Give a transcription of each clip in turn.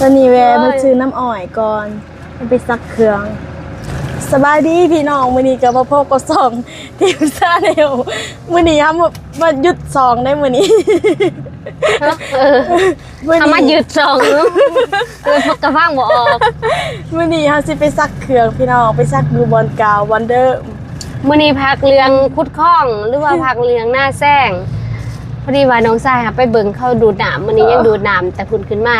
อนนี้แวะมาซื้อน้ำอ้อยก่อนไปซักเครื่องสบายดีพี่น้องมื้อนี้ก็มาพบกับสองทีมซาเนลมื้อนี้ครับมาหยุดสองได้มื้อนี้ทำมาหยุดสองพกกระฟังบ่ออกมื้อนี้เฮาสิไปซักเครื่องพี่น้องไปซักดูบอลกาววันเดอร์มื้อนี้พักเรืองคุดข้องหรือว่าพักเรืองหน้าแซงพอดีว่าน้องชายไปเบิ่งเข้าดูดน้ำมื้อนี้ยังดูดน้ำแต่พุ่นขึ้นมา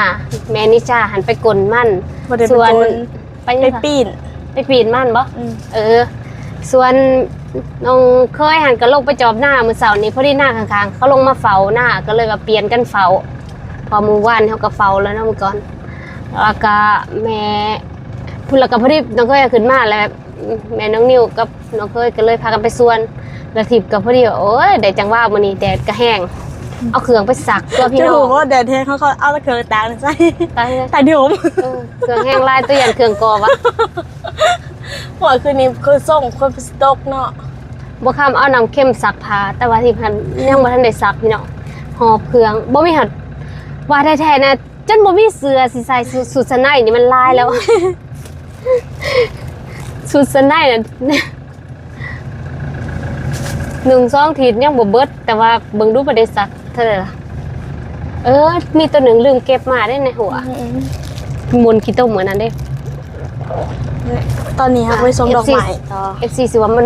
แม่นิชาหันไปกลมันส่วนไปปีนมันบ่ส่วนน้องเคยหันก็ลงไปจอบหน้ามื้อเช้านี้พอดีหน้าข้างๆเขาลงมาเฝ้าหน้าก็เลยว่าเปลี่ยนกันเฝ้าพอมื้อวานเขาก็เฝ้าแล้วนะมื้อก่อนแล้วก็แม่พุ่นแล้วก็พอดีน้องเคยขึ้นมาแล้วแม่น้องนิวกับน้องเคยก็เลยพากันไปส่วนแล้วทิพย์ก็พอดีโอ้ยได้จังว่ามื้อนี้แดดก็แห้งเอาเครื่องไปซักตัวพี่น้องจะบอกว่าแดดแท้เขาเอาเครื่องตากใส่แต่ดิผมเครื่องแห้งลายตัวอย่างเครื่องกอวะหัวคืนนี้คือส่งคนสต๊อกเนาะบ่คำเอาน้ำเข้มซักผ้าแต่ว่าที่พันยังบ่ทันได้ซักพี่น้องหอบเครื่องบ่มีหัดว่าแท้ๆนะจนบ่มีเสื้อสิใส่สุดสนัยนี่มันลายแล้วสุดสนัยน่ะ1-2 ทียังบ่เบิดแต่ว่าเบิ่งดูบ่ได้ซักเท่าไหร่ล่ะมีตัวหนึ่งลืมเก็บมาได้ในหัวมนขี้ต้มเหมือนนั้นเด้ตอนนี้ครับไปส่งดอกไม้ต่อ FC สิว่ามั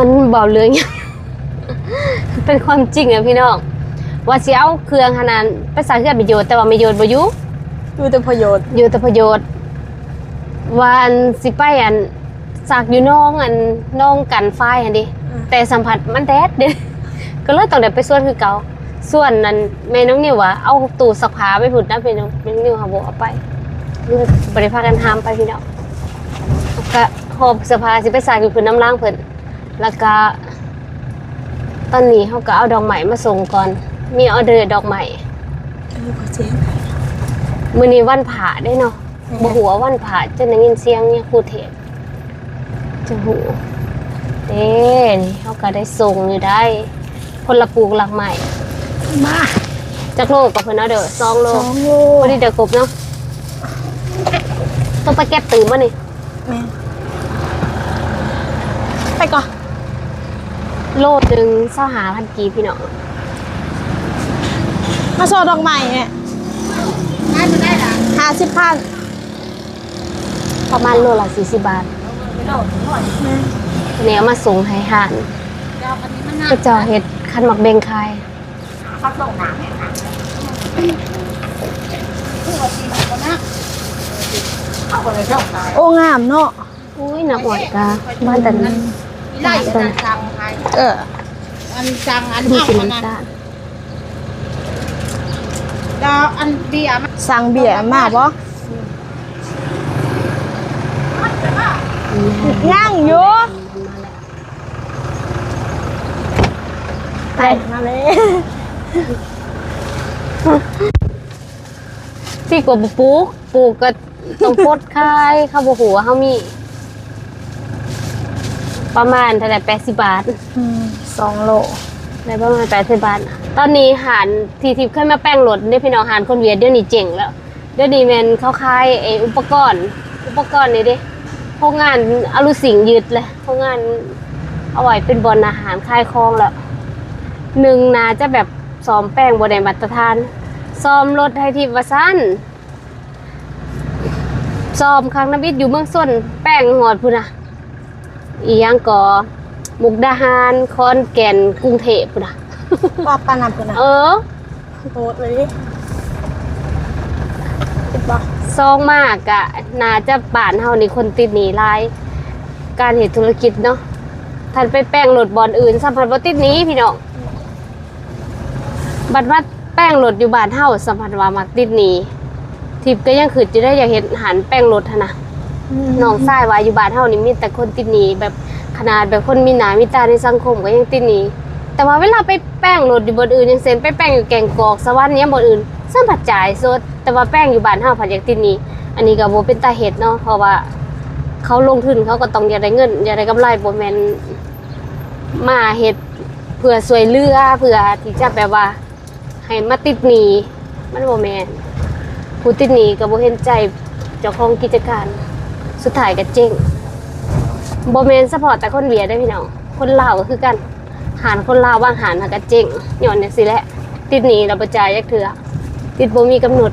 นเบาเลยเป็นความจริงอ่ะพี่น้องว่าสิเอาเครื่องขนาดไปใส่เครื่องประโยชน์แต่ว่าไม่โยชน์บ่อยู่แต่ประโยชน์วันสิไปสักอยู่น้องกันไฟหั่นดิแต่สัมผัสมันแดดเด้ก็เลยต้องได้ไปส่วนคือเก่าส่วนนั้นแม่น้องนิวว่าเอาตู้ซักผ้าไปพุ่นนะพี่น้องแม่น้องนิวหาบ่เอาไปบริพากันหามไปพี่น้องก็หอบเสื้อผ้าสิไปใส่อยู่พื้นน้ำล้างเพิ่นแล้วก็ตอนนี้เขาก็เอาดอกไม้มาส่งก่อนมีออเดอร์ดอกไม้มื้อนี้วันผาได้เนาะบ่ฮู้ว่าวันผาจะได้ยินเสียงเนี่ยครูเทพจะฮู้นี่เขาก็ได้ส่งอยู่ได้พลปลูกหลักใหม่มาจักโลกับเพิ่นเอาเด้อ2 โลพอดีเดี๋ยวครบเนาะต้องไปเก็บตื่นมานี่ไปก่อนโลนึง25,000 กีพี่น้องมาโชว์ดอกไม้เนี่ยได้ละ50,000ประมาณโลละ40 บาทเนี่ยเอามาส่งให้หานก็จะเฮ็ดคันหมักเบงคายเขาส่งน้ำเนี่ยโอ้งามเนาะอุ้ยน้ำอ่อยกาบ้านแต่นั้นไล่กันสั่งใครอันสั่งอันเอาอันนั้นแล้วอันเบียร์สั่งเบียร์มาบ่ย่างอยู่ไปมาเลยที่กว่าปลูกก็ต้องพดคายข้าวหัวเขามีประมาณเท่าไหร่80 บาท2 โลได้ประมาณ80 บาทตอนนี้หารที่ทิพย์ขึ้นมาแป้งรถได้พี่น้องหารคนเวียดเดี๋ยวนี้เจ๋งแล้วเดี๋ยวนี้แมนเขาคายอุปกรณ์นี่ดิพวกงานอลูสิงยืดเลยพวกงานเอาไว้เป็นบอลอาหารคายคลองแล้ว1นาจะแบบซ้อมแป้งบนแดงบัตรทานซ้อมรถให้ทิพย์วาซันซ้อมครั้งน้ำบิดอยู่เมืองส้นแป้งหอดพุ่นนะอีหยังก่อมุกดาหารคอนแก่นกรุงเทพพุ่นนะว่าปานำพุ่นนะโหดเลยดิซองมากอะน่าจะบ้านเฮานี่คนติดหนีหลายการเฮ็ดธุรกิจเนาะท่านไปแป้งรถบอลอื่นสัมผัสบ่ติดหนีพี่น้องบัดว่าแป้งรถอยู่บ้านเฮาสัมผัสว่ามักติดหนีทิพย์ก็ยังคือจะได้อยากเห็นหันแป้งรถนะน้องชายว่าอยู่บ้านเฮานี่มีแต่คนติดหนีแบบขนาดแบบคนมีหน้ามีตาในสังคมก็ยังติดหนีแต่ว่าเวลาไปแป้งรถอยู่บนอื่นยังเซ็นไปแป้งอยู่แก่งกอกสวรรค์เนี้ยบนอื่นสัมผัสจ่ายสดแต่ว่าแป้งอยู่บ้านเฮาผัดอยากติดหนีอันนี้ก็บ่เป็นตาเฮ็ดเนาะเพราะว่าเขาลงทุนเขาก็ต้องอยากได้เงินอยากได้กำไรบ่แม่นมาเฮ็ดเพื่อช่วยเหลือเพื่อที่จะแบบว่าให้มาติดหนีมันบ่แม่น ผู้ติดหนี้ก็บ่เห็นใจเจ้าของกิจการสุดท้ายก็เจ๊งบ่แม่นเฉพาะแต่คนเวียดได้พี่น้องคนลาวก็คือกันหารคนลาวบางหารหาก็เจ๊งย้อนจังซี่แหละติดหนี้แล้วบ่จ่ายจักเทื่อติดบ่มีกำหนด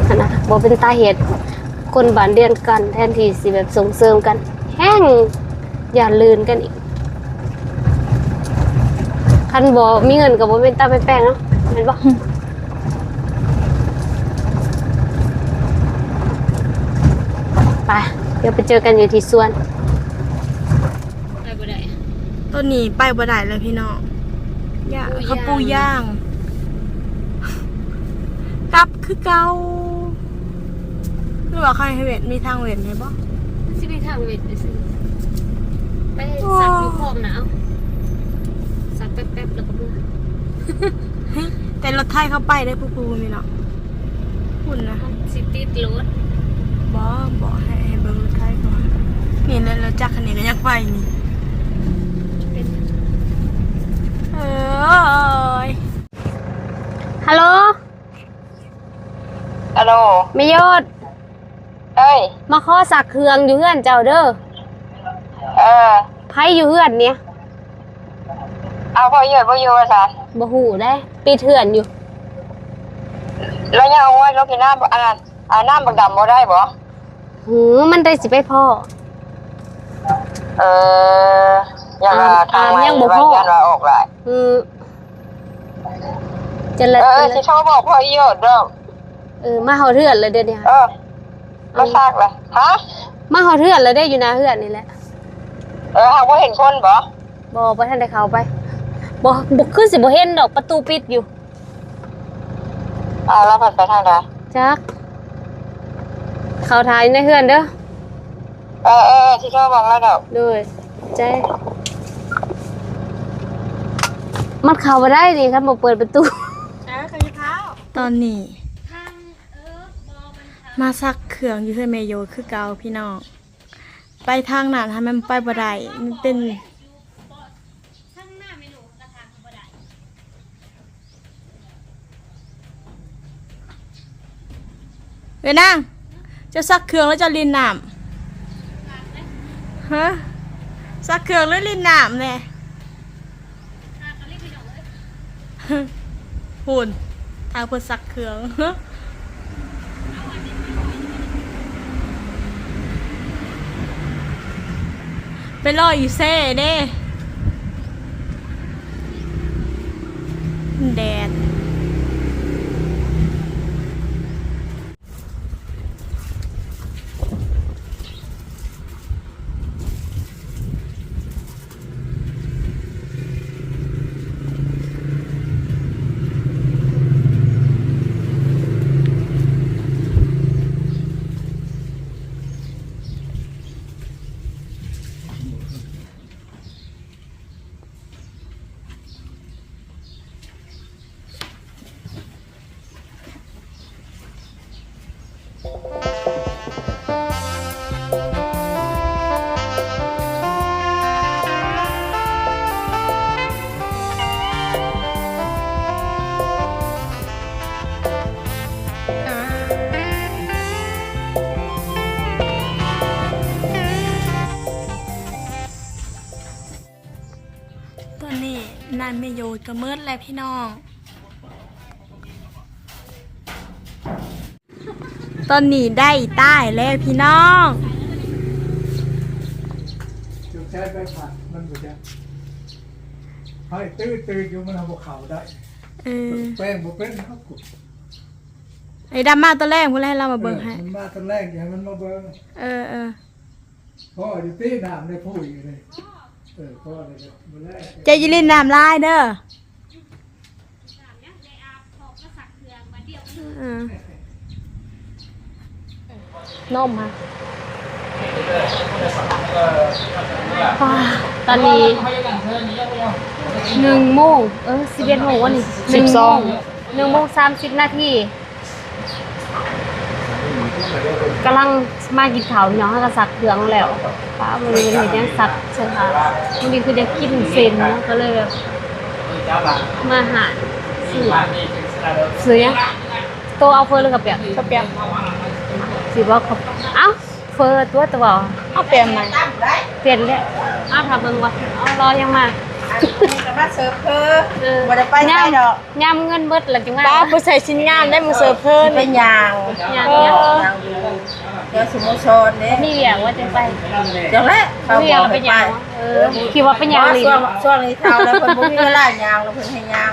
นั่นน่ะบ่เป็นสาเหตุคนบ้านเดียวกันแทนที่สิแบบส่งเสริมกันแห้งอย่าลืนกันอีกคันบ่มีเงินก็บ่เป็นตาไปแป้งเนาะแม่นบ่ไปเดี๋ยวไปเจอกันอยู่ที่สวนไปบ่ได้ ต้นนี้ไปบ่ได้เลยพี่น้องย่าเขาปูย่างกลับคือเก่าหรือว่าใครให้เวทมีทางเวทไหมบ่ สิไปทางเวทไปสิไปสักอยู่พร้อมนะเอาสักแป๊บๆแล้วก็เมื่อ แต่รถไทยเขาไปได้ปูมีเนาะหุ่นนะ สิติดรถ บ่ให้เบิ่งรถไทยก่อนนี่แล้วเราจักคันนี้ก็อยากไปนี่ เป็น เอ้ย ฮัลโหล ฮัลโหล แม่ยศ เอ้ย มาขอสักเครื่องอยู่เฮือนเจ้าเด้อ เออ ไผอยู่เฮือนเนี่ย เอาพ่อเยอะพ่อเยอะซะ บ่ฮู้ได้ปิดเฮือนอยู่ แล้วยังเอาไว้รถกินน้ำอันนั้นน้ำบักดำบ่ได้บ่ หือมันได้สิไปพ่อ เออยังทางไม่ ยังบ่พอ ยันว่าออกหลาย จะละ ที่โทรบอกพ่อเยอะเด้อ มาเฮาเฮือนเลยเด้อเนี่ย มาซากเลยฮะ มาเฮาเฮือนแล้วได้อยู่นะเฮือนนี่แหละ หากว่าเห็นคนบ่ บ่ทันได้เข้าไปบ่คือสิบ่เห็นดอกประตูปิดอยู่ แล้วผัดไปทางใด จักเข้าทายในเฮือนเด้อ ที่โทรบอกแล้วเด้อ เลยใจมันเข้าบ่ได้นี่ครับบ่เปิดประตู ตอนนี้มาซักเครื่องอยู่ที่เมโยคือเก่าพี่น้องไปทางนั้นทำมันไปบ่ได้มันเป็นเวยนางจะซักเครื่องแล้วจะลินน้ำฮะซักเครื่องแล้วลินน้ำเนี่ยหุ่นทางเพื่อซักเครื่องไปรออยู่เซ่เด้แดดตอนนี้นานไม่โยดก็มืดแล้วพี่น้อง ตอนนี้ได้ใต้แล้วพี่น้องจุดแช่ไปผ่านมันบ่จะให้ตื้ออยู่มันเอาบ่เข้าได้แป้งบ่เป็นเฮากุ ไอ้ดำมาตัวแรกพูดให้เรามาเบิ่งให้ มันมาตอนแรกอย่าให้มันมาเบิ่ง เออ พ่ออยู่ตีน้ำได้พูดอยู่เลยพ่อเลยมื้อแรก ใจยิลินน้ำลายเด้ออนมมาตอนนี้1 โมง11 โมงวันนี้1 โมง 30 นาทีกำลังมากินข้าวพี่น้องให้กระสักเครื่องแล้วป้ามันมีเห็นยังสักใช่ไหมวันนี้คือจะกินเซนเนาะก็เลยแบบมาหาซื้อยัง ตัวเอาเฟอร์หรือกับเปียก ข้าวเปียก สิบอกเขาเอ้าเฟอร์ตัว ข้าวเปียกไหม เปลี่ยนเลยเอ้าทำเบิ่งว่าเอารอยังมา จะมาเสิร์ฟเพิ่มบ่ได้ไปไหนดอก ยำเงินเบิดหลังจังมา ป้าผู้ใส่ชิ้นงานได้มาเสิร์ฟเพิ่น เป็นยาง ยาง เออ เดี๋ยวสมุทรชนเด้ นี่อยากว่าจะไป เดี๋ยวแหละเขา นี่ บ อยา อก ก ไป ให้ไป ยางคิดว่าเป็นยางลี ช่วงนี้เท่าแล้วเพิ่นบ่มีเวลายางแล้วเพิ่นให้ยาง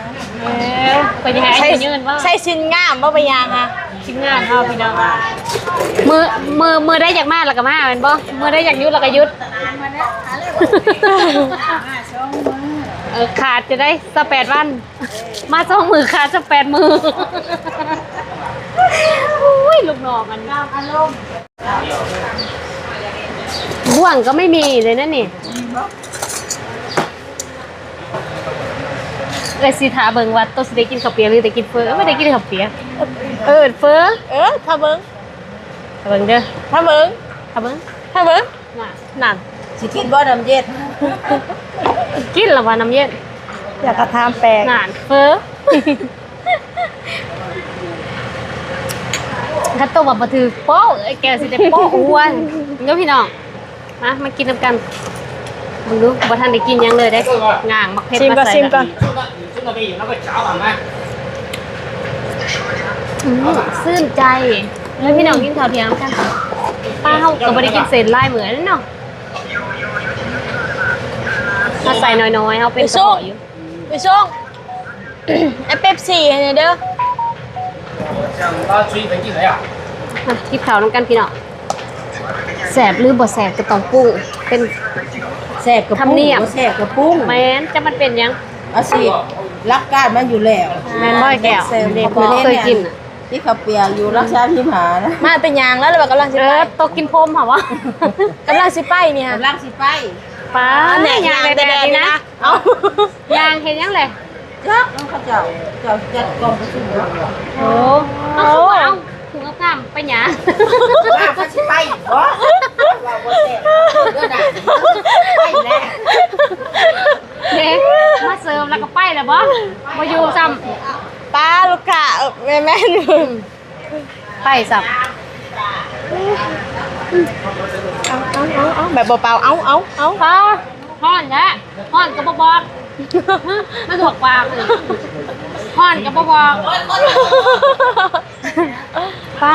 เป็นยังไง ใส่ ไอ้ยืนว่า ใส่ชิ้นงามบ่ไปยางอ่ะ ชิ้นงานเฮาพี่น้องมือได้อยากมาแล้วก็มาแม่นบ่มือได้อยากยุดแล้วก็ยุดขาดจะได้18 วันมา2มือขาด18มืออุ้ยลูกน้องอันนี้บ่วงก็ไม่มีเลยนะนี่เลยสิถาเบิ่งว่าตัวสิได้กินข้าวเปียกหรือได้กินเฟอไม่ได้กินข้าวเปียกเฟอ ถ้าเบิ่ง ถ้าเบิ่งเด้อ ถ้าเบิ่ง ถ้าเบิ่ง ถ้าเบิ่ง น่ะ นั่น สิกินบ่น้ำเย็น กินแล้วว่าน้ำเย็น อยากกระทำแปลก น่ะเฟอถ้าตัวบ่ถือโป๊ะไอ้แกสิได้โป๊ะอ้วนเด้อพี่น้องมากินน้ำกันมึงดูบ่ทันได้กินหยังเลยเด้ง่างมักเผ็ด ชิม มา ก่อน ใส่ ชิมก่อน ซื่นใจแล้วพี่น้องกินข้าวเที่ยงกันป้าเฮาก็บ่ได้กินเศษลายเหมือนเนาะถ้าใส่น้อยๆเฮาเป็นกระบอกอยู่ ไปส่งไอ้เป๊ปซี่ให้หน่อยเด้อ คิดข้าวน้ำกันพี่น้องแสบหรือบ่แสบก็ต้องปรุงเป็น แซ่บกับ ทำเนียบ แซ่บกับปุ้ง แม้นจะมันเป็นหยัง เอาสิรักการมันอยู่แล้ว แม่นบ่อยแก้ว แซ่บ เด็ก บ่ เคยกินอะ ที่เขาเปียกอยู่รักษาที่หานะ มาเป็นยางแล้วเรากำลังสิไป โตกินพรมเหรอวะ กำลังสิไปเนี่ย กำลังสิไป ป้า เนี่ย ยาง แต่ แด แด ด ด นี่ นี่ นะ นะเอา ยางเห็นยังเลย จักน้องเขาเจ้าจัดกองประชุมเนาะ โอ้เอาถุงเอาข้ามไปหยา ว่าเขาสิไปบ่ว่าบ่แซ่บเด้อด่าไปแล้ว เด็กมาเสิร์ฟแล้วก็ไปแล้วบ่มาอยู่ซ้ ป้าลูกค้าแม่หนู ำไปซ้ เอาแบบเบาๆเอา ำพอห่อนแท้ห่อนกับบอกมาถูกปากเลยห่อนกับบอกป้า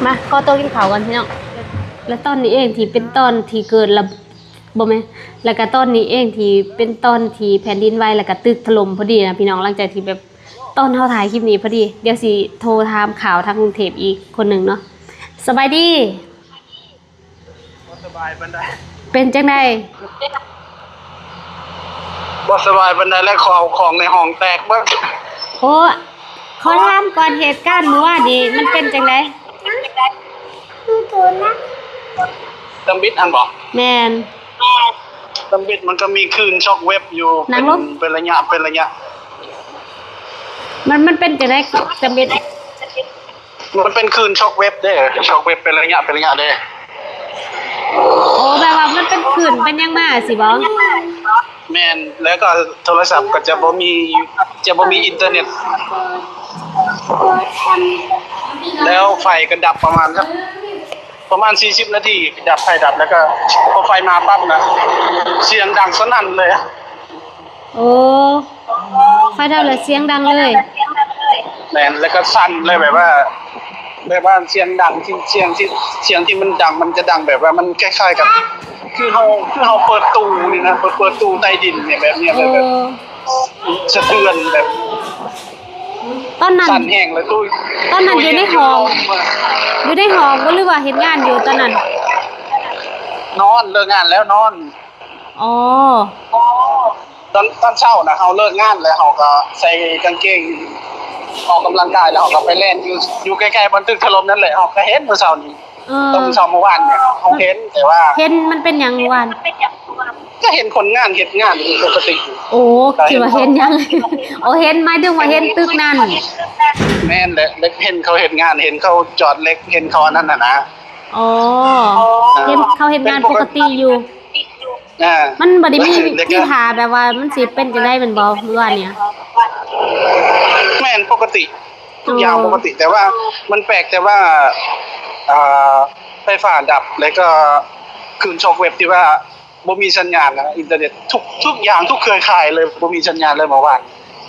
มาก็โตกินข้าวกันพี่น้องแล้วตอนนี้เองที่เป็นตอนที่เกิดระบ่แม่แล้วก็ตอนนี้เองที่เป็นตอนที่แผ่นดินไหวแล้วก็ตึกถล่มพอดีนะพี่น้องหลังจากที่แบบตอนเฮาถ่ายคลิปนี้พอดีเดี๋ยวสิโทรถามข่าวทางกรุงเทพอีกคนหนึงเนาะสบายดี สบายบันได เป็นจังได๋ บ่สบายบันไดและของในห้องแตกเบิด โอ้ขอถามก่อนเหตุการณ์เมื่อวานนี้มันเป็นจังได๋ ตำบิดอันบอก แม่น ตำบิดมันก็มีคลื่นช็อกเวฟอยู่ นั่งลง เป็นระยะเป็นระยะ มันเป็นจังได๋จำเป็น มันเป็นคลื่นช็อกเวฟเด้อช็อกเวฟเป็นระยะเด้อ โอ้แบบว่ามันเป็นขื่นเป็นหยังมาสิบ่ แม่นแล้วก็โทรศัพท์ก็จะบ่มีอินเทอร์เน็ต แล้วไฟก็ดับประมาณ40นาทีดับไฟดับแล้วก็พอไฟมาปั๊บนะเสียงดังสนั่นเลย โอ้ไฟดับแล้วเสียงดังเลย แม่นแล้วก็สั่นเลยแบบว่าเสียงดังที่เสียงที่มันดังมันจะดังแบบว่ามันคล้ายๆกับคือเฮาเปิดตู้นี่นะเปิดตู้ใต้ดินเนี่ยแบบเนี้ย โอ้ แบบสะเทือนแบบ ตอนนั้น สั่นแห้งเลยตู้ ตอนนั้นอยู่ในห้อง อยู่ในหอบ่หรือว่าเฮ็ดงานอยู่ตอนนั้น นอนเลิกงานแล้วนอน อ๋อ ตอนเช้านะเฮาเลิกงานแล้วเฮาก็ใส่กางเกงออกกำลังกายแล้วเฮาก็ไปเล่นอยู่ใกล้ๆบนตึกถล่มนั่นแหละเฮาก็เห็นเมื่อเช้านี้ ตอนเช้าเมื่อวานเนี่ยเฮาเห็นแต่ว่า เห็นมันเป็นหยังเมื่อวาน ก็เห็นคนงานเฮ็ดงานปกติ โอ้คิดว่าเห็นหยัง โอ้เห็นหมายถึงว่าเห็นตึกนั่น แม่นแหละเล็กเห็นเขาเฮ็ดงานเห็นเขาจอดเล็กเห็นเขานั่นน่ะนะ อ๋อเห็นเขาเห็นงานปกติอยู่ มันบ่ได้มีที่ทาแบบว่ามันสิเป็นจังได๋แม่นบ่เมื่อวานเนี่ย แม่นปกติทุกอย่างปกติแต่ว่ามันแปลกแต่ว่าไฟฟ้าดับแล้วก็คืนช็อคเวฟที่ว่าบ่มีสัญญาณนะอินเทอร์เน็ตทุกอย่างทุกเครือข่ายเลยบ่มีสัญญาณเลยเมื่อวาน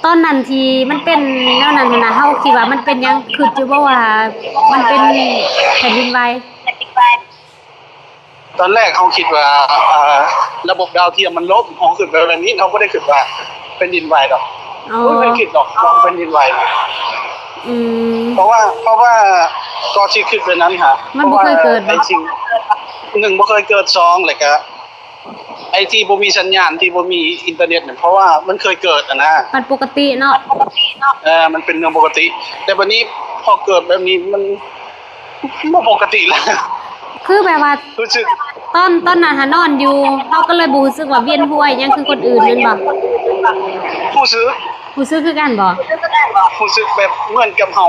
ตอนนั้นที่มันเป็นแนวนั้นนะเฮาคิดว่ามันเป็นหยังคืออยู่บ่ว่ามันเป็นแผ่นดินไหว ตอนแรกเขาคิดว่าระบบดาวเทียมมันล่มของขึ้นไปแบบนี้เขาก็ได้คิดว่าเป็นดินไหวดอก อ๋อ ไม่คิดหรอกว่าเป็นดินไหวนะ อืม เพราะว่าก็ที่คิดเป็นนั้นค่ะ มันบ่เคยเกิด ไอ้สิ่งหนึ่งบ่เคยเกิดสองเลยก็ไอ้ที่บ่มีสัญญาณที่บ่มีอินเทอร์เน็ตเนี่ยเพราะว่ามันเคยเกิดนะ มันปกติเนาะ มันเป็นเรื่องปกติ แต่วันนี้พอเกิดแบบนี้มันบ่ปกติแล้ว คือแบบว่า รู้สึก ตอนนั้นหานอนอยู่เฮาก็เลยบ่รู้สึกว่าเวียนหัวอิหยังคือคนอื่นแม่นบ่ ผู้ซื้อ รู้สึกคือกันบ่ รู้สึกแบบเหมือนกับเฮา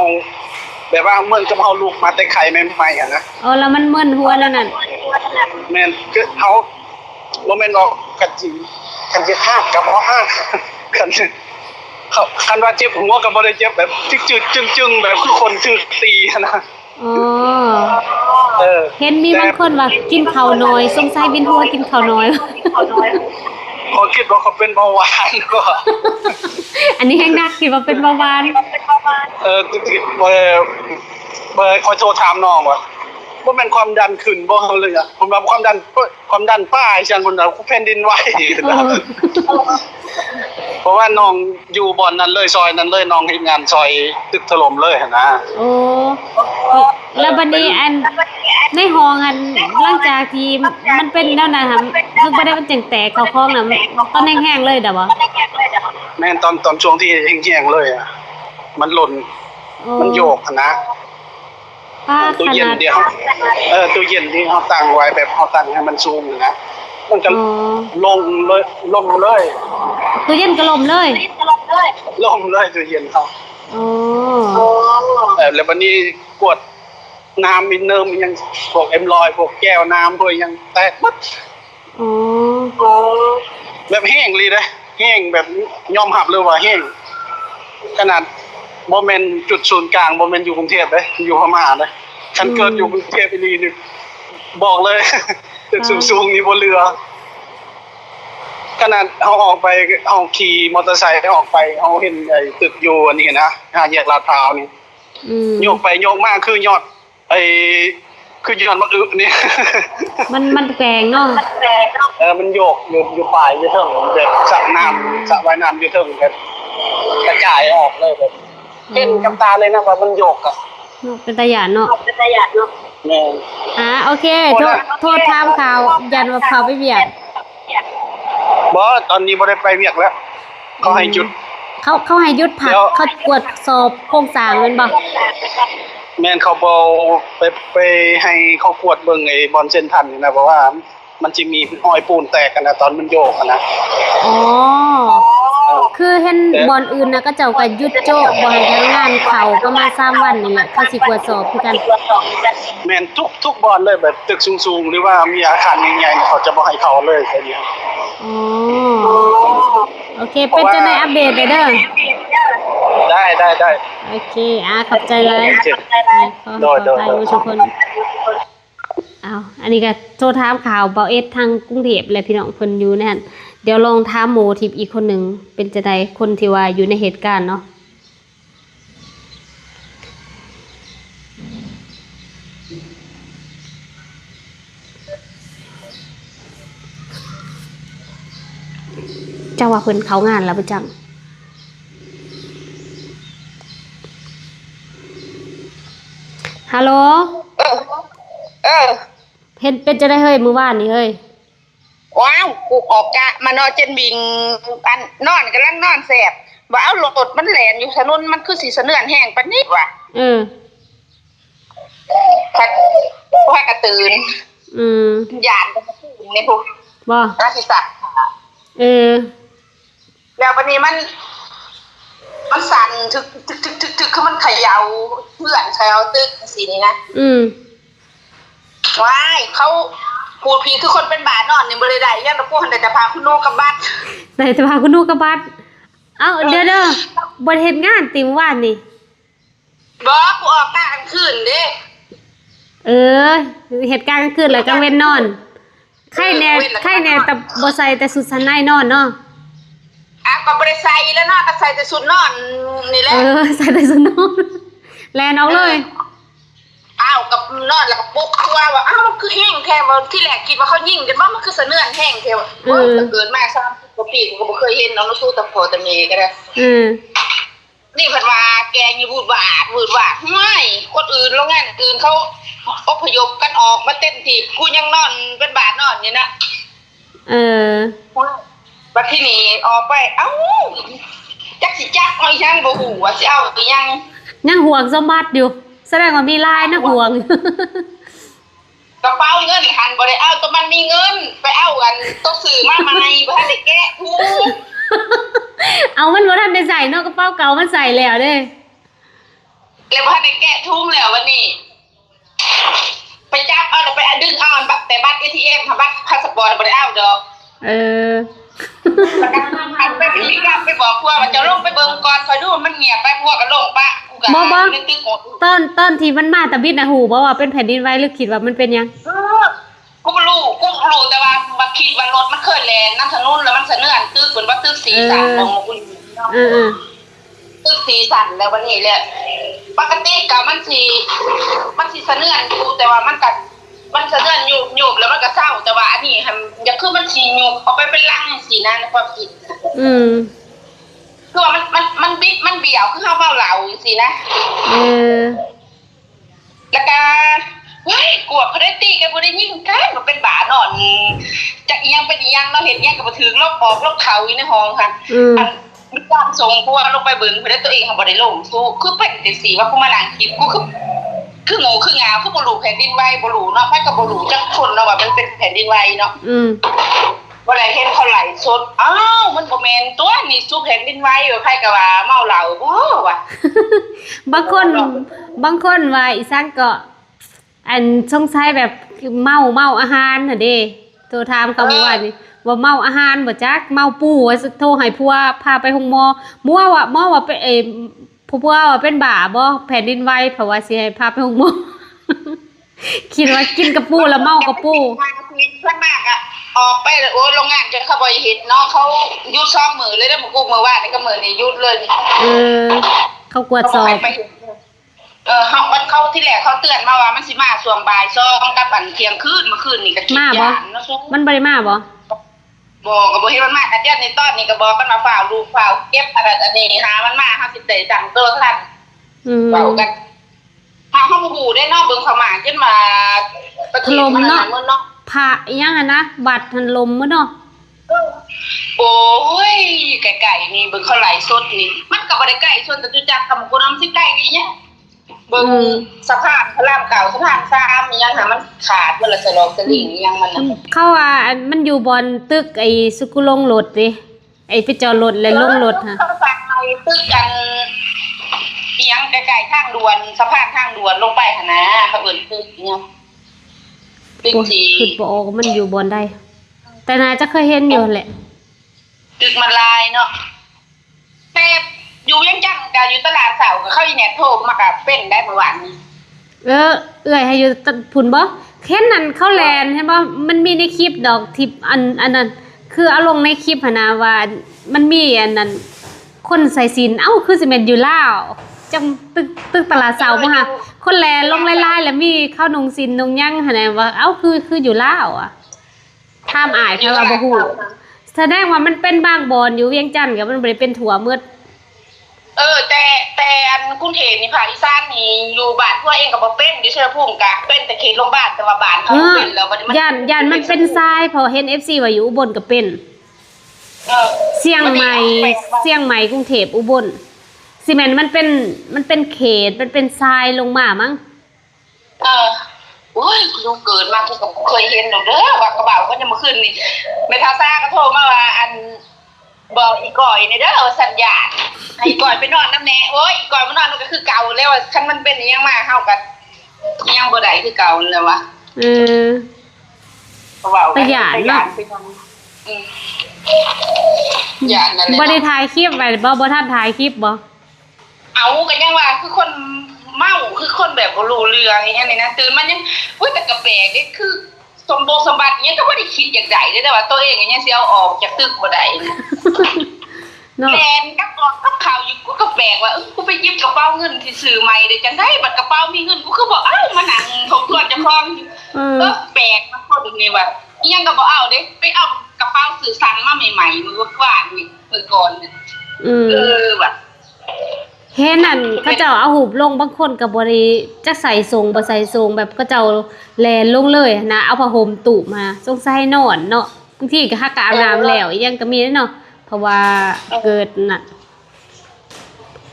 แบบว่าเหมือนกับเฮาลูกมาแต่ไข่ใหม่ๆอะนะ อ๋อแล้วมันมึนหัวแล้วนั่น แม่นคือเฮาบ่แม่นว่ากันจริงกันสิฮักกับบ่ฮักกันเขาคันว่าเจ็บหัวก็บ่ได้เจ็บแบบจึกๆจึงๆแบบคือคนถูกตีอะนะ อ๋อ เห็นมี แต่ บางคนว่ากินข้าวน้อยสงสัยเวียนหัวกินข้าวน้อย เขาคิดว่าเขาเป็นเบาหวานก็ อันนี้แห้งนักคิดว่าเป็นเบาหวาน คอยโทรถามน้องว่าแม่นความดันขึ้นบ่เลยอ่ะผมว่าความดันป้ายฉันบ่ว่าแผ่นดินไหว เพราะว่าน้องอยู่บ่อนนั้นเลยซอยนั้นเลยน้องเฮ็ดงานซอยตึกถล่มเลยหั่นนะ โอ้แล้วบัดนี้อันในห้องอันหลังจากที่มันเป็นแล้วนะค่ะคือบ่ได้มันจังแตกเข้าคลองน่ะตอนแห้งๆเลยดะบ่ แม่นตอนช่วงที่แห้งๆเลยอ่ะมันหล่นมันโยกหั่นนะ ป้า ตู้ ข เย็น นาด เดียวตู้เย็นที่เขาตั้งไว้แบบเขาตั้งให้มันซูมนะมันก็ลงเลย ตู้เย็นก็ล่มเลย ลงเลยตู้เย็นเขา โอ้ แล้ววันนี้กวดน้ำมินเนอร์มันยังพวกM100พวกแก้วน้ำพวกยังแตกหมด โอ้ แบบแห้งเลยนะแห้งแบบยอมหับเลยว่าแห้งขนาดบ่แม่นจุดศูนย์กลางบ่แม่นอยู่กรุงเทพเด้อยู่พม่าเด้ฉันเกิดอยู่กรุงเทพอีหลีนี่บอกเลย ตึกสูงๆนี่บนเรือขนาดเฮาออกไปเฮาขี่มอเตอร์ไซค์ออกไปเฮาเห็นไอ้ตึกอยู่อันนี้นะ5แยกลาดพร้าวนี่โยกไปโยกมาคือยอดคือยอดมะอึนี่ มันแกงเนาะ มันโยกอยู่ปลายอยู่เทิงแบบสระว่ายน้ำอยู่เทิงแบบกระจายออกเลยแบบเห็นกับตาเลยนะว่ามันโยกอ่ะ เป็นตาหยาดเนาะ แม่ โอเคโทษถามข่าวยันว่าเขาไปเบียด บ่ตอนนี้บ่ได้ไปเวียกแล้วเขาให้หยุด เขาให้หยุดพักเขากวดสอบโครงสร้างแม่นบ่ แม่นเขาบ่ไปให้เขากวดเบิ่งไอ้บอลเส้นทันนี่นะเพราะว่ามันสิมีห้อยปูนแตกกันนะตอนมันโยกอะนะ อ๋อคือเห็นบอลอื่นนะก็เจ้าก็หยุดโจ๊ะบ่ให้ทำงานเขาประมาณ3วันนี่แหละเขาสิกวดสอบคือกัน แม่นทุกบอลเลยแบบตึกสูงๆหรือว่ามีอาคารใหญ่ๆเนี่ยเขาจะบ่ให้เข้าเลยแค่นี้ อ๋อโอเคเป็นจังได๋อัปเดตเด้อ ได้ โอเคขอบใจหลายขอ โดย ให้ทุกคนอันนี้ก็โทรถามข่าวเบาเอสทางกรุงเทพและพี่น้องเพิ่นอยู่นั่นเดี๋ยวลองถามหมู่ทิพย์อีกคนหนึงเป็นจังได๋คนที่ว่าอยู่ในเหตุการณ์เนาะเจ้าว่าเพิ่นเข้างานแล้วบ่จังฮัลโหลเห็นเป็นจะได้เฮ้ยมื้อวานนี่เฮ้ย ว้าวกูออกกะมานอนเจนบิงอันนอนกำลังนอนแสบว่าเอารถมันแหลนอยู่ถนนมันคือสีเสนื่อนแห้งปานนี้ว่ะพักกระตื่นหยาดนี่พวก บ่ ราชสักแล้ววันนี้มันสั่นทึกคือมันเขย่าเพื่อนเขย่าตึกสีนี้นะว้ายเขา พูดผีคือคนเป็นบาดนอนนี่บ่ได้ยันตะพวกหันแต่จะพาคุณโนกับบัด แต่จะพาคุณนูกกับบัดเอ้าเด้อบ่เฮ็ดงานติมว่านนี่ บ่กูออกกลางคืนเด้ เออเหตุการณ์กลางคืนแล้วกลางเว้นนอนไข้แน่แต่บ่ใส่แต่สุดชั้นในนอนเนาะ ก็บ่ได้ใส่แล้วเนาะก็ใส่แต่ชุดนอนนี่แหละ ใส่แต่สุดนอนแลนเอาเลย กับนอนแล้วก็ปุ๊กตัวว่ามันคือแห้งแท้บ่ที่แรกคิดว่าเขายิงกันบ่มันคือเสนื้อนแห้งแท้ว่าเกิดมา30กว่าปีกูก็บ่เคยเห็นเนาะสู้ตะโพตะเมก็ได้นี่เพิ่นว่าแกงอยู่บูดบาดห้วยคนอื่นโรงงานอื่นเขาอพยพกันออกมาเต้นที่กูยังนอนเป็นบาดนอนอยู่นะบัดที่นี่ออกไปจักสิจักเอาอีหยังบ่ฮู้ว่าสิเอาอีหยังห่วงสมบัติอยู่แสดงว่ามีลายนะห่วงกระเป๋าเงินหันบ่ได้เอาตัวมันมีเงินไปเอากันตัวซื้อมาใหม่บ่ทันได้แกะทูเอามันบ่ทันได้ใส่เนาะกระเป๋าเก่ามันใส่แล้วเด้แล้วบ่ทันได้แกะทุ่งแล้ววันนี้ไปจับเอาแล้วไปดึงเอาแต่บัตร ATM ค่ะบัตรพาสปอร์ตบ่ได้เอาดอกประกันหันไปพี่กลับไปบอกพวกว่าจะลงไปเบิ่งก่อนคอยดูมันเงียบไปพวกก็ลงปะกูก็ต้นที่มันมาตะบิดนะหูบ่ว่าเป็นแผ่นดินไหวหรือคิดว่ามันเป็นยังกูรู้แต่ว่าบักคิดว่ารถมันเคยแล่นน้ำถนนแล้วมันเสนอตึกเหมือนว่าตึกสีสันของกูตึกสีสันแล้ววันนี้แหละปกติก็มันสิเสนออยู่แต่ว่ามันเสนออยู่แล้วมันก็เศร้าแต่ว่าอันนี้อย่าคือมันสิยุบเอาไปเป็นลังสีนั้นความคิดคือว่ามันบิดมันเบี่ยวคือเฮาเว้าเหล่าจังซี่นะแล้วก็เฮ้ยกลัวเขาได้ตีกันบ่ได้ยิงกันมันเป็นบานอนจักอีหยังเป็นอีหยังเราเห็นอีหยังก็บ่ถึงลบออกลบเขาอยู่ในห้องค่ะมีความทรงพวกลงไปเบิ่งเพิ่นได้ตัวเองเขาบ่ได้ลงสู้คือเป็นจังซี่ว่ากูมานั่งคิดกูคือโง่คืองาคือบ่รู้แผ่นดินไหวบ่รู้เนาะไผก็บ่รู้จักคนเนาะว่ามันเป็นแผ่นดินไหวเนาะบ่ได้เห็นเขาไหลสดมันบ่แม่นตัวนี่สู้แผ่นดินไหวไผก็ว่าเมาเหล้าบ่ว่ะบางคนว่าอีสานก็อันสงสัยแบบเมาอาหารน่ะเด้โทรถามเขาว่านี่ว่าเมาอาหารบ่จักเมาปูว่าโทรให้ผัวพาไปโรงหมอหมอว่าไปผัวว่าเป็นบ้าบ่แผ่นดินไหวเพราะว่าสิให้พาไปโรงหมอคิดว่ากินกับปูแล้วเมากับปูเพิ่นมากอ่ะออกไปโรงงานจนเขาบ่เห็นเนาะเขาหยุด2มื้อเลยเด้อมื้อกูมื้อวานนี่ก็มื้อนี้หยุดเลยเขากวดสอบเขาที่แรกเขาเตือนมาว่ามันสิมาช่วงบ่าย2กับเที่ยงคืนเมื่อคืนนี่ก็คิดยานเนาะมันบ่ได้มาบ่ก็บ่เห็นมันมาแต่เดี๋ยวนี้ตอนนี้ก็บอกกันมาฝ่าวลูกฝ่าวเก็บอะไรอันนี้หามันมาเฮาสิได้จังโตทันเว้ากันเฮาบ่ฮู้ได้เนาะเบิ่งเข้ามาจนมาถล่มเนาะพระอีหยังอ่ะนะบัดถล่มมื้อเนาะโอ้ยไกลๆนี่เบิ่งเขาไหลสดนี่มันก็บ่ได้ใกล้ส่วนแต่จุจักคำกูนำสิใกล้อีหยังเบิ่งสะพานพระรามเก่าสะพาน3อีหยังหามันขาดบ่ละสลอกสลิงอีหยังมันน่ะเขาว่ามันอยู่บนตึกไอ้สุกุลงรถดิไอ้ไปจอดรถแล้วลงรถฮะเขาสร้างในตึกกันอีหยังใกล้ๆทางด่วนสะพานทางด่วนลงไปหั่นนะเขาเอิ้นตึกอีหยังตึกที่คือบ่ออกมันอยู่บนได้แต่น่าจะเคยเห็นอยู่แหละตึกมันลายเนาะแต่อยู่ยังจังก็อยู่ตลาดเสาก็เข้าอีแหน่โทรมาก็เป็นได้เมื่อวานนี้เอื้อยให้อยู่พุ่นบ่เห็นนั่นเขาแลนเห็นบ่มันมีในคลิปดอกทิปอันนั้นคือเอาลงในคลิปหั่นน่ะว่ามันมีอันนั้นคนใส่ศีลคือสิแม่นอยู่ลาวจังตึกตลาดเสาบ่ฮะคนแลนลงลายๆแล้วมีเข้านุ่งศีลนุ่งหยังหั่นน่ะว่าคืออยู่ลาวอ่ะถามอ้ายเขาว่าบ่ฮู้แสดงว่ามันเป็นบางบอนอยู่เวียงจันทน์ก็มันบ่ได้เป็นทั่วหมดแต่อันกรุงเทพนี่ภาคอีสานนี่อยู่บ้านพวกเองก็บ่เป็นอยู่ชัยภูมิก็เป็นแต่เขตโรงพยาบาลแต่ว่าบ้านเขาเป็นแล้วบัดนี้ย่านมันเป็นทรายพอเห็น FC ว่าอยู่อุบลก็เป็นเชียงใหม่กรุงเทพอุบลสิแม่นมันเป็นเขตมันเป็นทรายลงมามั้งโอ้ยกูเกิดมากูก็เคยเห็นดอกเด้อว่ากระเป๋าก็จะมาขึ้นนี่แม่ทาซ่าก็โทรมาว่าอันบอกอีก่อยนี่เด้อสัญญาณให้อีก่อยไปนอนน้ำแน่โอ้ยอีก่อยมานอนมันก็คือเก่าแล้วว่าคันมันเป็นอีหยังมาเฮาก็ยังบ่ได้คือเก่าแล้วว่ะ ประหยัดเนาะ อย่านั่นแหละ บ่ได้ถ่ายคลิปไว้บ่ทันถ่ายคลิปบ่ เอากันยังว่าคือคนเมาคือคนแบบบ่รู้เรื่องอย่างเงี้ยนะตื่นมันยังอุ้ยแต่กระแปลกนี่คือสมบัติเงี้ยก็บ่ได้คิดอย่างใดเลยแต่ว่าตัวเองอย่างเงี้ยสิเอาออกจากตึกบ่ได้ เนาะ แลนกับออกกับข่าวอยู่กูก็แปลกว่ากูไปหยิบกระเป๋าเงินที่ซื้อใหม่ได้จังได๋บัดกระเป๋ามีเงินกูคือบ่เอ้ามานั่งของตัวเจ้าของแปลกมาพอดูนี่ว่าอีหยังก็บ่เอาเด้ไปเอากระเป๋าซื้อสันมาใหม่ๆมื้อวานนี่มื้อก่อนว่ะ เห็นนั่นเขาเจ้าเอาหูบลงบางคนก็บ่ได้จักใส่ทรงบ่ใส่ทรงแบบเขาเจ้าแลนลงเลยนะเอาผ้าห่มตุมาสงสัยนอนเนาะบางทีก็ฮักกะอาบน้ำแล้วอีหยังก็มีเนาะเพราะว่าเกิดน่ะ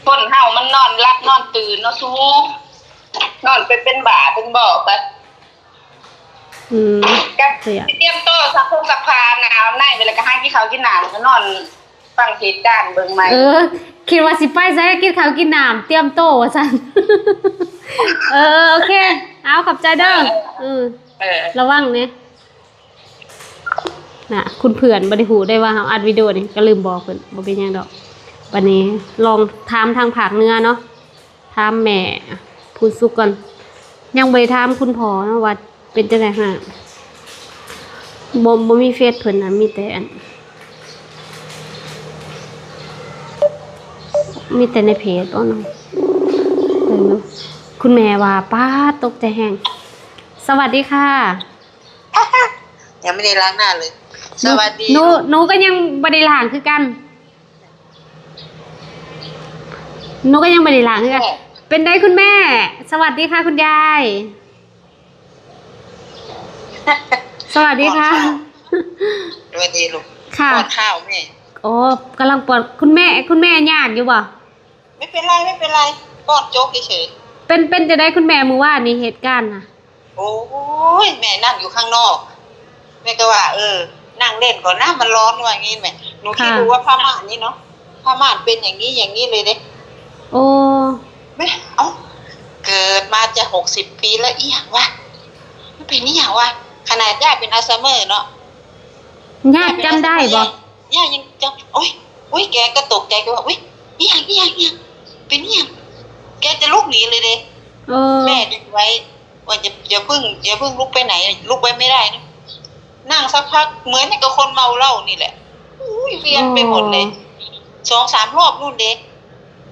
คนเฮามันนอนรับนอนตื่นเนาะซูนอนเป็นบ่าเป็นบ่อไปก็เตรียมโต๊ะสักพานนะเอาในเวลาก็ให้กินข้าวกินน้ำก็นอนฟังเหตุการณ์เบิ่งใหม่คิดว่าสิไปใส่กินข้าวกินน้ำเตรียมโต๊ะว่าซั่นโอเคเอาขอบใจเด้อระวังเนี่ยน่ะคุณเพื่อนบ่ได้ฮู้ได้ว่าเฮาอัดวิดีโอนี่ก็ลืมบอกเพิ่นบ่เป็นหยังดอกวันนี้ลองถามทางภาคเหนือเนาะถามแม่พูดสุกก่อนยังบ่ได้ถามคุณพ่อเนาะว่าเป็นจังได๋ฮะบ่มีเฟซเพิ่นน่ะมีแต่ในเพจบ่เนาะคุณแม่ว่าป้าตกใจแฮงสวัสดีค่ะยังไม่ได้ล้างหน้าเลยสวัสดีหนูก็ยังบ่ได้ล้างคือกันหนูก็ยังบ่ได้ล้างคือกันเป็นไดคุณแม่สวัสดีค่ะคุณยายสวัสดีค่ะสวัสดีลูกค่ะป้อนข้าวแม่โอ้กำลังป้อนคุณแม่ยากอยู่บ่ไม่เป็นไรป้อนโจ๊กเฉยๆเป็นจะได้คุณแม่มื้อวานนี้เหตุการณ์น่ะโอ้ยแม่นั่งอยู่ข้างนอกแม่ก็ว่านั่งเล่นก่อนนะมันร้อนว่างี้แม่หนูคิดดูว่าผ้าม่านนี่เนาะผ้าม่านเป็นอย่างนี้เลยเด้โอ้แม่เกิดมาจะ60 ปีแล้วอีหยังวะมันเป็นอีหยังวะขนาดย่าเป็นอัลไซเมอร์เนาะย่าจำได้บ่ย่ายังจำโอ้ยแกก็ตกใจก็ว่าอุ๊ยอีหยังเป็นอีหยังแกจะลุกหนีเลยเด้แม่ดึงไว้ว่าอย่าเพิ่งลุกไปไหนลุกไปไม่ได้นะนั่งสักพักเหมือนกับคนเมาเหล้านี่แหละอุ้ยเวียนไปหมดเลย 2-3 รอบนู่นเด้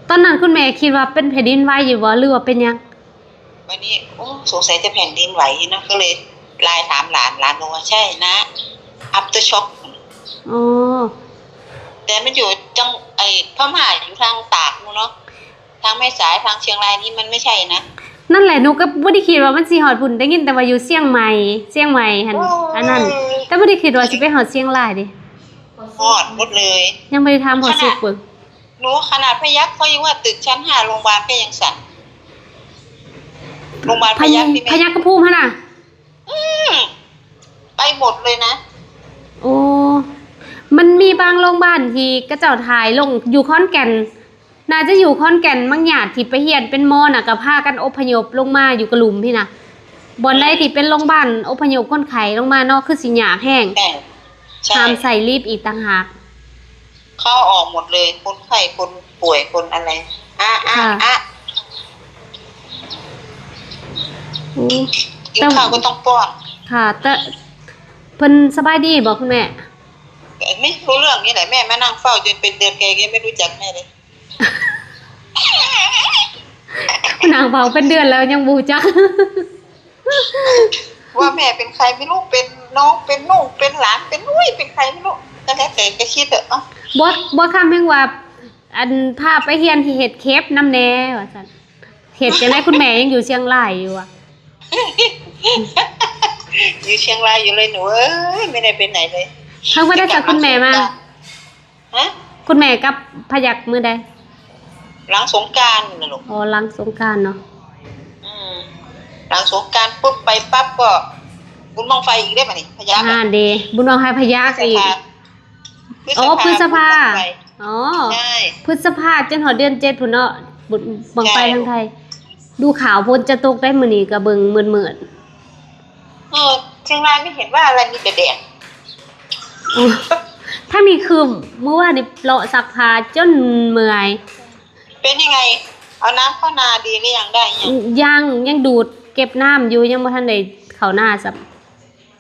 ตอนนั้นคุณแม่คิดว่าเป็นแผ่นดินไหวอยู่บ่หรือว่าเป็นยังวันนี้สงสัยจะแผ่นดินไหวนะก็เลยไลน์ถามหลานบอกว่าใช่นะafter shock แต่มันอยู่จังพม่าอยู่ทางตากนู่นเนาะทางแม่สายทางเชียงรายนี่มันไม่ใช่นะนั่นแหละหนูก็บ่ได้คิดว่ามันสิฮอดพุ่นได้ยินแต่ว่าอยู่เชียงใหม่หั่นอันนั้นแต่บ่ได้คิดว่าสิไปฮอดเชียงรายเด้ฮอดหมดเลยยังบ่ได้ถามฮอดสุดเบิ่งหนูขนาดพยัคฆ์เขายังว่าตึกชั้น5โรงพยาบาลก็ยังสั่นโรงพยาบาลพยัคฆ์นี่พยัคฆ์กระพูมหั่นน่ะไปหมดเลยนะโอ้มันมีบางโรงพยาบาลที่กระเจ้าถ่ายลงอยู่ขอนแก่นน่าจะอยู่ขอนแก่นบางญาติที่ไปเฮียนเป็นหมอน่ะก็พากันอพยพลงมาอยู่กระหลุมพี่น่ะบ่อนใดที่เป็นโรงพยาบาลอพยพคนไข้ลงมาเนาะคือสิยากแห้งห้ามใส่ลิฟต์อีกต่างหากเข้าออกหมดเลยคนไข้คนป่วยคนอะไรกินข้าวก็ต้องป้อนค่ะแต่เพิ่นสบายดีบ่คุณแม่ไม่รู้เรื่องนี่แหละแม่มานั่งเฝ้าจนเป็นเดือนแกไม่รู้จักแม่เลยนางเฝ้าเป็นเดือนแล้วยังบ่รู้จักว่าแม่เป็นใครไม่รู้เป็นน้องเป็นนุ่งเป็นหลานเป็นอุ้ยเป็นใครไม่รู้แต่ก็คิดบ่คำแม่งว่าอันพาไปเฮียนที่เฮ็ดเคปนำแน่ว่าซั่นเฮ็ดจังได๋คุณแม่ยังอยู่เชียงรายอยู่อ่ะอยู่เชียงรายอยู่เลยหนูไม่ได้ไปไหนเลยเพิ่งไม่ได้จากคุณแม่มาคุณแม่กับพยัคฆ์มื้อใดหลังสงกรานต์น่ะลูกหลังสงกรานต์เนาะหลังสงกรานต์ปุ๊บไปปั๊บก็บุญบั้งไฟอีกได้ป่ะนี่พยัคฆ์เด้บุญบั้งไฟพยัคฆ์อีกพฤษภาใช่พฤษภาจนฮอดเดือน7พุ่นเนาะบุญบั้งไฟทางไทยดูข่าวฝนจะตกได้มื้อนี้ก็เบิ่งมืดๆท ชียงรายไม่เห็นว่าอะไรมีแต่แดด ถ้ามีคืมเมื่อวานนี่เลาะซักผ้าจนเมื่อย เป็นยังไงเอาน้ำเข้านาดีหรือยังได้ยังดูดเก็บน้ำอยู่ยังบ่ทันได้เข้าหน้าซับ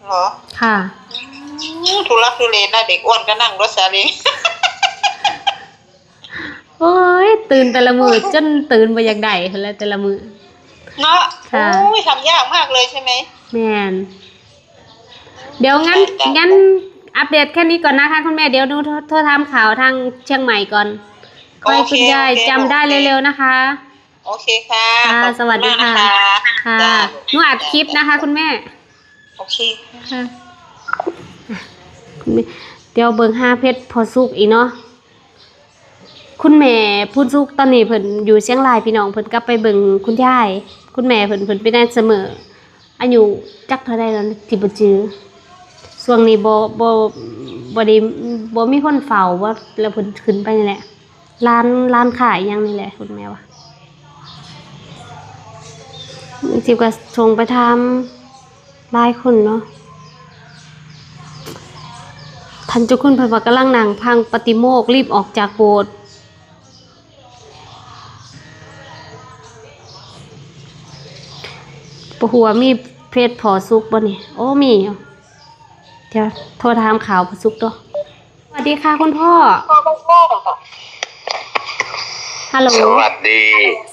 เหรอ ค่ะ ทุลักทุเลนะเด็กอ้วนก็นั่งรถซาเล้ง โอ้ยตื่นแต่ละมื้อจนตื่นบ่อยากได้พุ่นแหละแต่ละมื้อ เนาะ ค่ะ โอ้ยทำยากมากเลยใช่ไหม แม่นเดี๋ยวงั้นอัปเดตแค่นี้ก่อนนะคะคุณแม่เดี๋ยวดูโทรทำข่าวทางเชียงใหม่ก่อนขอให้คุณยายจำได้เร็วๆนะคะ โอเคค่ะ ค่ะ ขอบณ สวัสดีค่ะ มากน ค่ะ จ้า หนูอัดคลิปนะคะคุณแม่ โอเค ค่ะคุณแม่เดี๋ยวเบิ่ง5เพชรพอสุกอีกเนาะคุณแม่พูดสุกตอนนี้เพิ่นอยู่เชียงรายพี่น้องเพิ่นกลับไปเบิ่งคุณยายคุณแม่เพิ่นไปได้เสมออายุจักเท่าใดแล้วที่บ่จื้อช่วงนี้บ่ได้บ่มีคนเฝ้าว่าแล้วเพิ่นขึ้นไปนี่แหละร้านขายหยังนี่แหละคุณแม่ว่าสิก็ส่งไปทำหลายคนเนาะท่านเจ้าคุณเพิ่นว่ากำลังนั่งพังปฏิโมกข์รีบออกจากโบสถ์บ่ฮู้ว่ามีเพจพอสุกบ่นี่โอ้มีอยู่เดี๋ยวโทรถามข่าวพอสุกตัวสวัสดีค่ะคุณพ่อฮัลโหล สวัสดี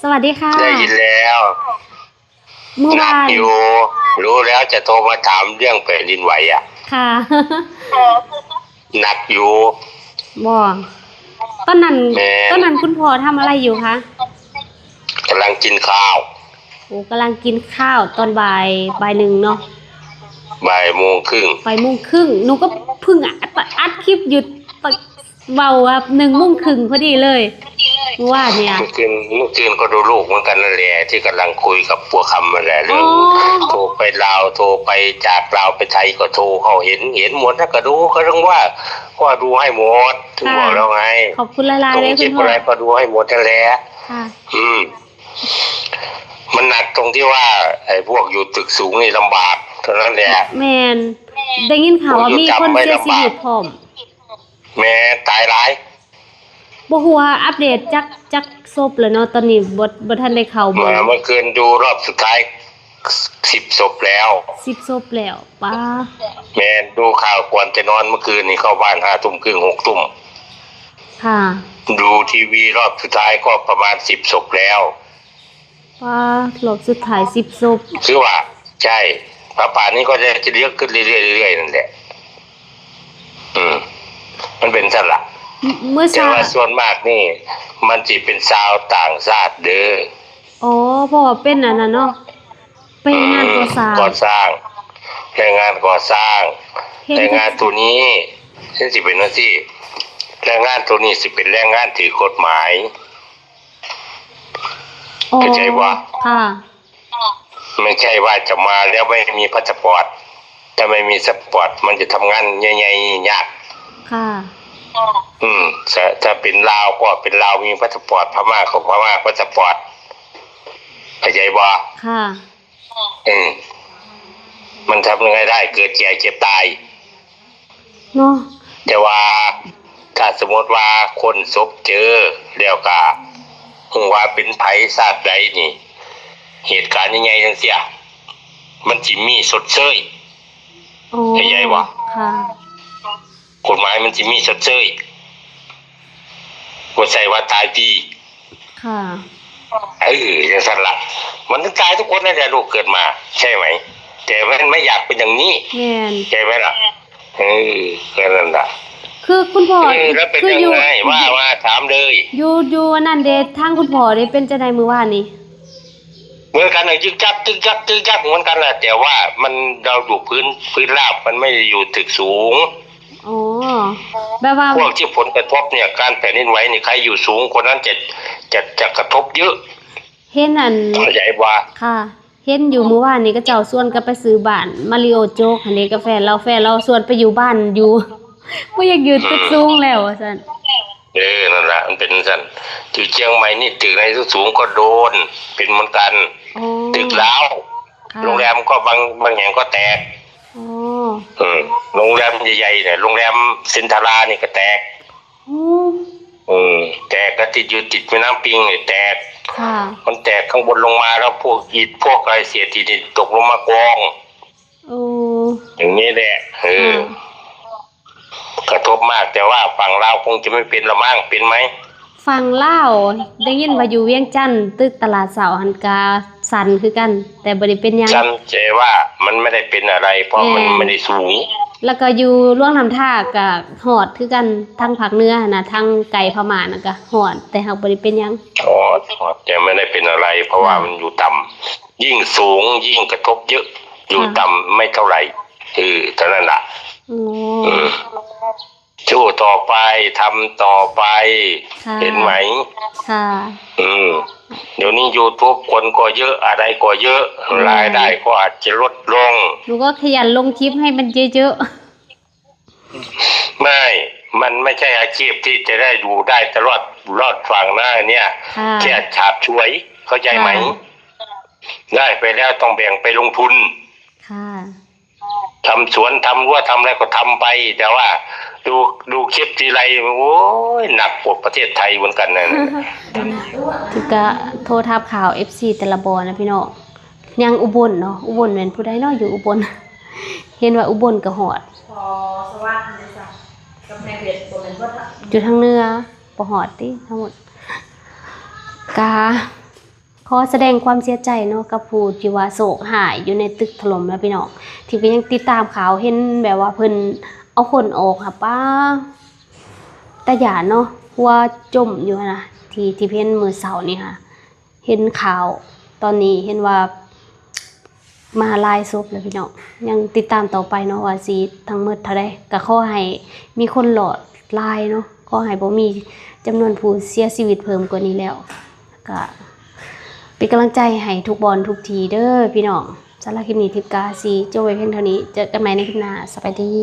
สวัสดีค่ะ ได้ยินแล้ว เมื่อ หนั วาก น อยู่ รู้แล้วจะโทรมาถามเรื่องแผ่นดินไหวอ่ะ ค่ะ หนักอยู่ บ่ตอนนั้น แม่ ตอนนั้นคุณพ่อทำอะไรอยู่คะ กำลังกินข้าว โอ้กำลังกินข้าวตอนบ่ายหนึ่งเนาะ บ่ายโมงครึ่ง บ่ายโมงครึ่งหนูก็เพิ่งอัดคลิปหยุดเบาครับ1:30พอดีเลยเมื่อวานเนี่ย เมื่อคืนก็ดูลูกเหมือนกันนั่นแหละที่กำลังคุยกับปัวคำนั่นแหละเรื่อง อ๋อ โทรไปลาวโทรไปจากลาวไปไทยก็โทรเขาเห็นหมดนะก็ดูเขาต้องว่าดูให้หมดถึงบอกแล้วไง ขอบคุณหลายๆเลย ตรง คุ ที่ ณพ่อ อะไรก็ดูให้หมดนั่นแหละ ค่ะ มันหนักตรงที่ว่าไอ้พวกอยู่ตึกสูงนี่ลำบากเท่านั้นแหละ แมนได้ยินข่าวว่ามีคนเสียชีวิตพร้อม แม่ตายหลาย บ่ฮู้ว่าอัปเดตจักศพแล้วเนาะตอนนี้บ่ทันได้เข้าเบิ่ง เมื่อคืนดูรอบสุดท้าย10 ศพแล้ว 10ศพแล้วป้า แม่ดูข่าวก่อนจะนอนเมื่อคืนนี่เข้าบ้าน5 ทุ่มครึ่ง6 ทุ่ม ค่ะ ดูทีวีรอบสุดท้ายก็ประมาณ10 ศพแล้ว ป้ารอบสุดท้าย10ศพ คือว่าใช่ป่านี้ก็จะเยอะขึ้นเรื่อยๆนั่นแหละมันเป็นสั่นละ เมื่อ แต่ เช้า ว่าส่วนมากนี่มันจะเป็นชาวต่างชาติเด้อ อ๋อเพราะว่าเป็นอันนั้นเนาะเป็นงานก่อสร้าง ก่อสร้างแรงงานก่อสร้าง เห็น แรงงานตัวนี้ซึ่งสิเป็นว่าที่แรงงานตัวนี้สิเป็นแรงงานถือกฎหมาย อ๋อ เข้าใจว่า ค่ะ ไม่ใช่ว่าจะมาแล้วไม่มีพาสปอร์ตถ้าไม่มีพาสปอร์ตมันจะทำงานใหญ่ๆยาก ค่ะ ถ้าเป็นลาวก็เป็นลาวมีพาสปอร์ตพม่าของพม่าพาสปอร์ตเข้าใจว่า ค่ะ มันทำยังไงได้เกิดแก่เจ็บตาย เนาะ แต่ว่าถ้าสมมติว่าคนศพเจอแล้วก็ว่าเป็นไผศาสตร์ใดนี่ เหตุการณ์ยังไงทั้งเสียมันจิมีสดเชย โอ้ ใหญ่ๆวะ ค่ะ กฎหมายมันจิมีสดเชยบ่ใช่ว่าตายพี่ ค่ะ จังซั่นล่ะมันต้องตายทุกคนนั่นแหละลูกเกิดมา ใช่ไหมแต่มันไม่อยากเป็นอย่างนี้ แม่น ใช่ไหมล่ะแค่นั้นล่ะ คือคุณพ่อ แล้วเป็น คือ ยัง อยู่ ไงว่าถามเลย อยู่อันนั่นเด้ทางคุณพ่อได้เป็นจังไดมื้อวานนี้ เหมือนกันยึกยักเหมือนกันแหละแต่ว่ามันเราอยู่พื้นราบมันไม่ได้อยู่ตึกสูง อ๋อแบบว่า พวกที่ผลกระทบเนี่ยการแผ่นดินไหวนี่ใครอยู่สูงคนนั้นจะกระทบเยอะ เห็นอัน เข้าใจว่า ค่ะ เห็นอยู่มื้อวานนี้ก็เจ้าส่วนก็ไปซื้อบ้านมาริโอโจ๊กอันนี้กาแฟเราส่วนไปอยู่บ้านอยู่ บ่อยากอยู่ตึกสูงแล้วว่าซั่น นั่นแหละมันเป็นสั่นที่เชียงใหม่นี่ตึกในสูงก็โดนเป็นเหมือนกัน อ๋อ ตึกแล้ว ค่ะ โรงแรมก็บางแห่งก็แตก อ๋อ โรงแรมใหญ่ๆเนี่ยโรงแรมเซ็นทรานี่ก็แตก แตกก็ติดแม่น้ำปิงเนี่ยแตก ค่ะ มันแตกข้างบนลงมาแล้วพวกอิฐพวกอะไรเศษอิฐตกลงมากอง โอ้ อย่างนี้แหละกระทบมากแต่ว่าฝั่งลาวคงจะไม่เป็นละมั่งเป็นไหม ฟังเล่าได้ยินว่าอยู่เวียงจันทน์ตึกตลาดเสาหันกาสันคือกัน แต่บ่ได้เป็นหยัง ฉันใจว่ามันไม่ได้เป็นอะไร เพราะมันไม่ได้สูง แล้วก็อยู่ร่วงน้ำท่ากับหอดคือกันทั้งภาคเหนือนะทั้งไก่พม่านะก็หอดแต่หากบ่ได้เป็นหยัง แต่ไม่ได้เป็นอะไร เพราะว่ามันอยู่ต่ำยิ่งสูงยิ่งกระทบเยอะ อยู่ต่ำไม่เท่าไหร่เท่านั้นแหละ โอ้ สู้ต่อไปทำต่อไป ค่ะ เห็นไหม ค่ะ เดี๋ยวนี้ YouTube คนก็เยอะอะไรก็เยอะรายได้ก็อาจจะลดลง หนูก็ขยันลงคลิปให้มันเยอะ ไม่ มันไม่ใช่อาชีพที่จะได้อยู่ได้ตลอดรอดฝั่งหน้าเนี่ย ๆค่ะ แค่ฉาบช่วย เข้าใจไหม ได้ไปแล้วต้องแบ่งไปลงทุน ค่ะ ทำสวนทำรั้วทำอะไรก็ทำไป แต่ว่าดูคลิปทีไรโอ้ยหนักกว่าประเทศไทยเหมือนกันนะ ถึงก็โทรทับข่าว FC แต่ละบอนะพี่น้องยังอุบลเนาะอุบลแม่นผู้ใดเนาะอยู่อุบล เห็นว่าอุบลก็หอด พอสวัสดีจ้ะกำแพงเพชรบ่แม่นบ่ทัน อยู่ทางเหนือบ่หอดติทั้งหมดกาขอแสดงความเสียใจเนาะกับผู้ที่ว่าโศกหายอยู่ในตึกถล่มแล้วพี่น้องที่ก็ยังติดตามข่าวเห็นแบบว่าเพิ่นเอาคนออกค่ะป้าแต่อย่าเนาะว่าจมอยู่นะที่เพิ่นมื้อเช้านี่ค่ะ เห็นข่าวตอนนี้เห็นว่ามาลายศพแล้วพี่น้องยังติดตามต่อไปเนาะว่าสิทั้งหมดเท่าใดก็ขอให้มีคนหลอดลายเนาะขอให้บ่มีจำนวนผู้เสียชีวิตเพิ่มกว่านี้แล้วก็เป็นกำลังใจให้ทุกบอลทุกทีเด้อพี่น้องสำหรับคลิปนี้ทิพย์กาสีโจไว้เพียงเท่านี้เจอกันใหม่ในคลิปหน้าสวัสดี